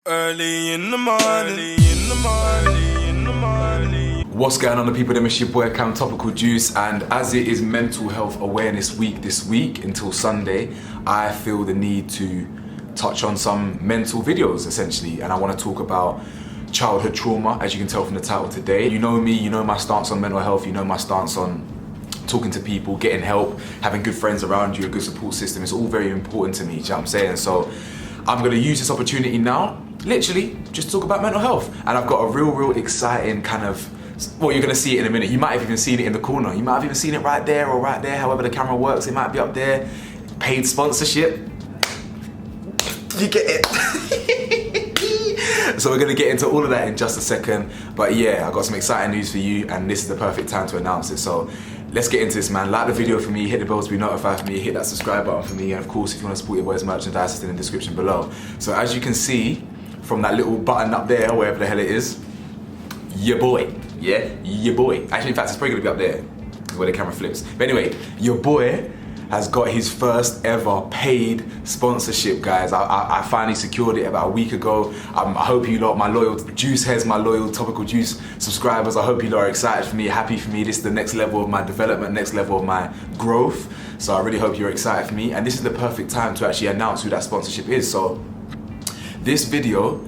Early in the morning. What's going on, the people? It's your boy Cam Topical Juice, and as it is Mental Health Awareness Week this week until Sunday, I feel the need to touch on some mental videos essentially, and I want to talk about childhood trauma. As you can tell from the title today, you know me, you know my stance on mental health, you know my stance on talking to people, getting help, having good friends around you, a good support system. It's all very important to me, do you know what I'm saying? So I'm going to use this opportunity now, literally, just talk about mental health. And I've got a real exciting kind of, well, you're going to see it in a minute. You might have even seen it in the corner. You might have even seen it right there or right there, however the camera works. It might be up there. Paid sponsorship. You get it. So we're going to get into all of that in just a second. But yeah, I've got some exciting news for you, and this is the perfect time to announce it. So let's get into this, man. Like the video for me, hit the bell to be notified for me, hit that subscribe button for me, and of course, if you want to support your boys' merchandise, it's in the description below. So as you can see from that little button up there, wherever the hell it is, your boy, yeah, your boy. Actually, in fact, it's probably gonna be up there, where the camera flips. But anyway, your boy has got his first ever paid sponsorship, guys. I finally secured it about a week ago. I hope you lot, my loyal juice heads, my loyal Topical Juice subscribers, I hope you lot are excited for me, happy for me. This is the next level of my development, next level of my growth. So I really hope you're excited for me. And this is the perfect time to actually announce who that sponsorship is. So this video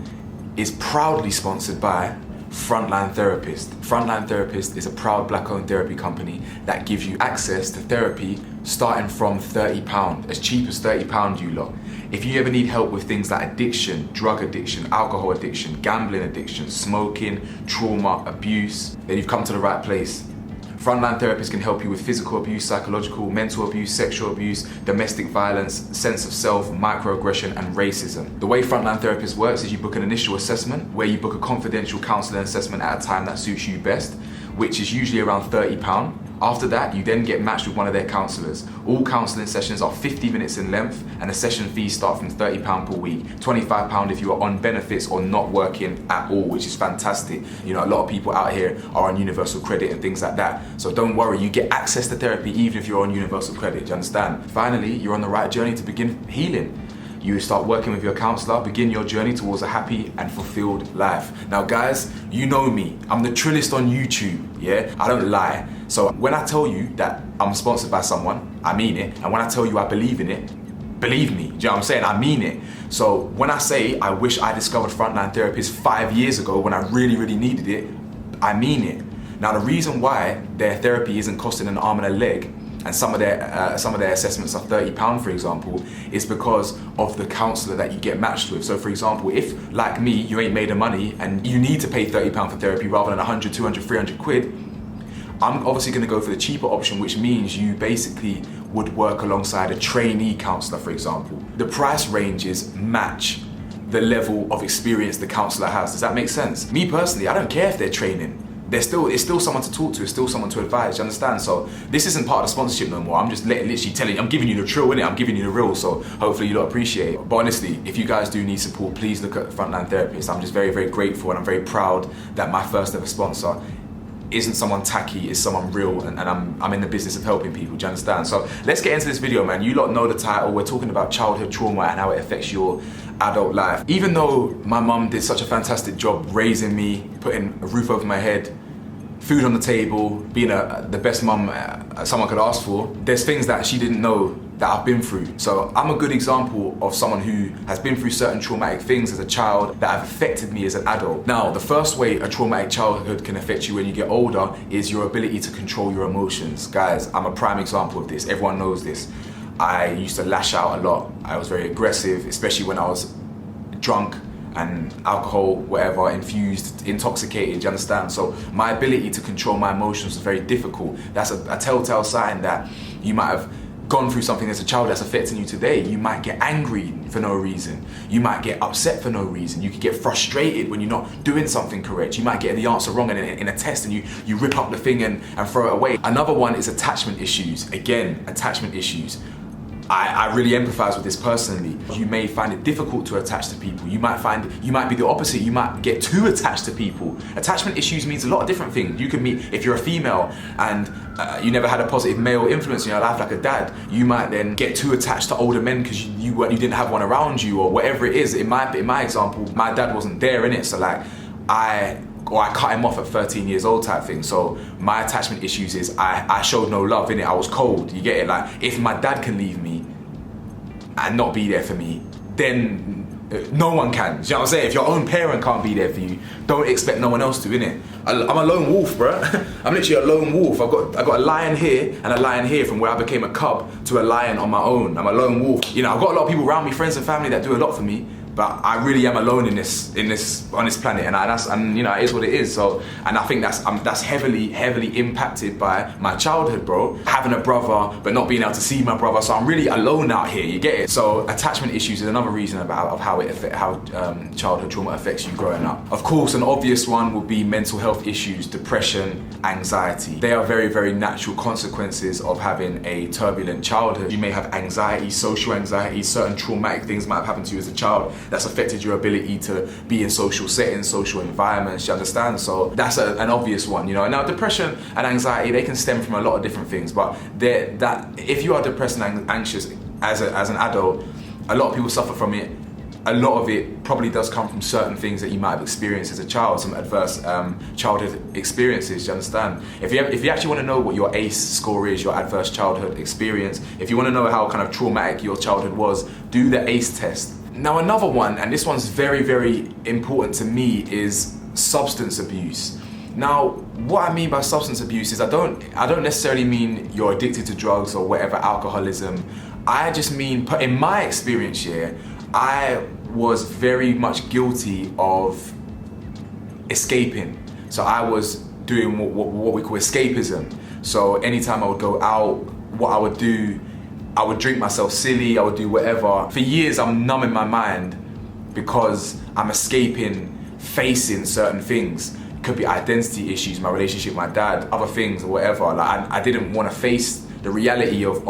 is proudly sponsored by Frontline Therapist. Frontline Therapist is a proud black-owned therapy company that gives you access to therapy starting from £30, as cheap as £30, you lot. If you ever need help with things like addiction, drug addiction, alcohol addiction, gambling addiction, smoking, trauma, abuse, then you've come to the right place. Frontline Therapists can help you with physical abuse, psychological, mental abuse, sexual abuse, domestic violence, sense of self, microaggression, and racism. The way Frontline Therapists works is you book an initial assessment where you book a confidential counselling assessment at a time that suits you best, which is usually around £30. After that, you then get matched with one of their counsellors. All counselling sessions are 50 minutes in length, and the session fees start from £30 per week, £25 if you are on benefits or not working at all, which is fantastic. You know, a lot of people out here are on universal credit and things like that. So don't worry, you get access to therapy even if you're on universal credit, do you understand? Finally, you're on the right journey to begin healing. You start working with your counsellor, begin your journey towards a happy and fulfilled life. Now guys, you know me, I'm the trillist on YouTube, yeah? I don't lie. So when I tell you that I'm sponsored by someone, I mean it. And when I tell you I believe in it, believe me, do you know what I'm saying? I mean it. So when I say I wish I discovered Frontline Therapist 5 years ago when I really needed it, I mean it. Now the reason why their therapy isn't costing an arm and a leg, and some of their assessments are £30, for example, is because of the counsellor that you get matched with. So for example, if, like me, you ain't made of money and you need to pay £30 for therapy rather than 100, 200, 300 quid, I'm obviously gonna go for the cheaper option, which means you basically would work alongside a trainee counsellor, for example. The price ranges match the level of experience the counsellor has. Does that make sense? Me personally, I don't care if they're training. It's still someone to talk to, it's still someone to advise, you understand? So this isn't part of the sponsorship no more. I'm just literally telling you, I'm giving you the trill, innit? I'm giving you the real, so hopefully you don't appreciate it. But honestly, if you guys do need support, please look at Frontline Therapists. I'm just very grateful, and I'm very proud that my first ever sponsor isn't someone tacky, it's someone real, and I'm in the business of helping people, do you understand? So let's get into this video, man. You lot know the title. We're talking about childhood trauma and how it affects your adult life. Even though my mum did such a fantastic job raising me, putting a roof over my head, food on the table, being the best mum someone could ask for, there's things that she didn't know that I've been through. So I'm a good example of someone who has been through certain traumatic things as a child that have affected me as an adult. Now, the first way a traumatic childhood can affect you when you get older is your ability to control your emotions. Guys, I'm a prime example of this. Everyone knows this. I used to lash out a lot. I was very aggressive, especially when I was drunk and alcohol, whatever, infused, intoxicated, you understand? So my ability to control my emotions was very difficult. That's a telltale sign that you might have gone through something as a child that's affecting you today. You might get angry for no reason. You might get upset for no reason. You could get frustrated when you're not doing something correct. You might get the answer wrong in a test and you rip up the thing and throw it away. Another one is attachment issues. Again, attachment issues. I really empathize with this personally. You may find it difficult to attach to people. You might be the opposite. You might get too attached to people. Attachment issues means a lot of different things. You can meet, if you're a female and you never had a positive male influence in your life like a dad, you might then get too attached to older men because you didn't have one around you or whatever it is. In my example, my dad wasn't there in it, so like I cut him off at 13 years old type thing. So my attachment issues is I showed no love in it. I was cold. You get it? Like if my dad can leave me and not be there for me, then no one can. Do you know what I'm saying? If your own parent can't be there for you, don't expect no one else to, innit? I'm a lone wolf, bro. I'm literally a lone wolf. I got a lion here and a lion here, from where I became a cub to a lion on my own. I'm a lone wolf. You know, I've got a lot of people around me, friends and family, that do a lot for me, but I really am alone on this planet, and you know, it is what it is. So, and I think that's heavily impacted by my childhood, bro. Having a brother but not being able to see my brother, so I'm really alone out here. You get it? So attachment issues is another reason of how childhood trauma affects you growing up. Of course, an obvious one would be mental health issues, depression, anxiety. They are very natural consequences of having a turbulent childhood. You may have anxiety, social anxiety, certain traumatic things might have happened to you as a child that's affected your ability to be in social settings, social environments, you understand? So that's an obvious one, you know. Now depression and anxiety, they can stem from a lot of different things, but if you are depressed and anxious as an adult, a lot of people suffer from it. A lot of it probably does come from certain things that you might have experienced as a child, some adverse childhood experiences, you understand? If you actually want to know what your ACE score is, your adverse childhood experience, if you want to know how kind of traumatic your childhood was, do the ACE test. Now another one, and this one's very important to me, is substance abuse. Now, what I mean by substance abuse is I don't necessarily mean you're addicted to drugs or whatever, alcoholism. I just mean, in my experience here, I was very much guilty of escaping. So I was doing what we call escapism. So anytime I would go out, what I would do, I would drink myself silly, I would do whatever. For years I'm numbing my mind because I'm escaping facing certain things. It could be identity issues, my relationship with my dad, other things or whatever. Like I didn't want to face the reality of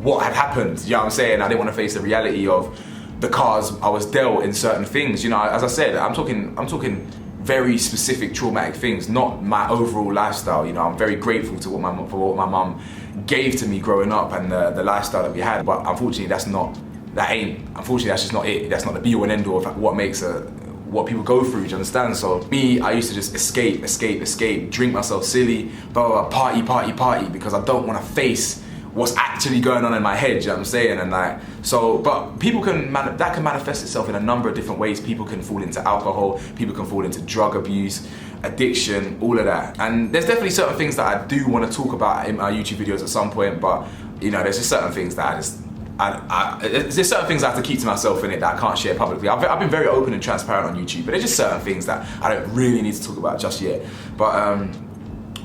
what had happened, you know what I'm saying? I didn't want to face the reality of the cards I was dealt in certain things. You know, as I said, I'm talking very specific traumatic things, not my overall lifestyle. You know, I'm very grateful to what my mum gave to me growing up and the lifestyle that we had. But unfortunately, that's just not it. That's not the be all and end all of what makes what people go through, do you understand? So me, I used to just escape, drink myself silly, blah, party, because I don't want to face what's actually going on in my head, you know what I'm saying? And like, so, but people that can manifest itself in a number of different ways. People can fall into alcohol, people can fall into drug abuse, addiction, all of that. And there's definitely certain things that I do want to talk about in my YouTube videos at some point, but you know, there's just certain things that there's certain things I have to keep to myself in it that I can't share publicly. I've been very open and transparent on YouTube, but there's just certain things that I don't really need to talk about just yet. But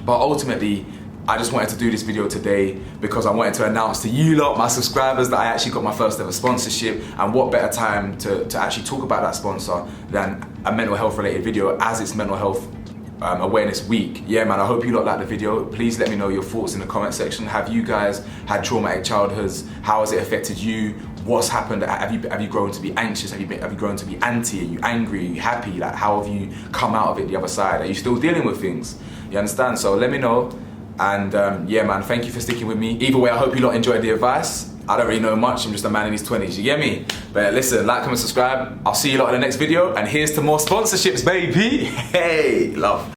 ultimately, I just wanted to do this video today because I wanted to announce to you lot, my subscribers, that I actually got my first ever sponsorship, and what better time to actually talk about that sponsor than a mental health related video, as it's Mental Health Awareness Week. Yeah man, I hope you lot like the video. Please let me know your thoughts in the comment section. Have you guys had traumatic childhoods? How has it affected you? What's happened? Have you grown to be anxious? Have you grown to be anti? Are you angry? Are you happy? Like, how have you come out of it the other side? Are you still dealing with things? You understand? So let me know. And yeah man, thank you for sticking with me. Either way, I hope you lot enjoyed the advice. I don't really know much, I'm just a man in his 20s, you get me? But listen, like, comment, subscribe. I'll see you lot in the next video, and here's to more sponsorships, baby. Hey, love.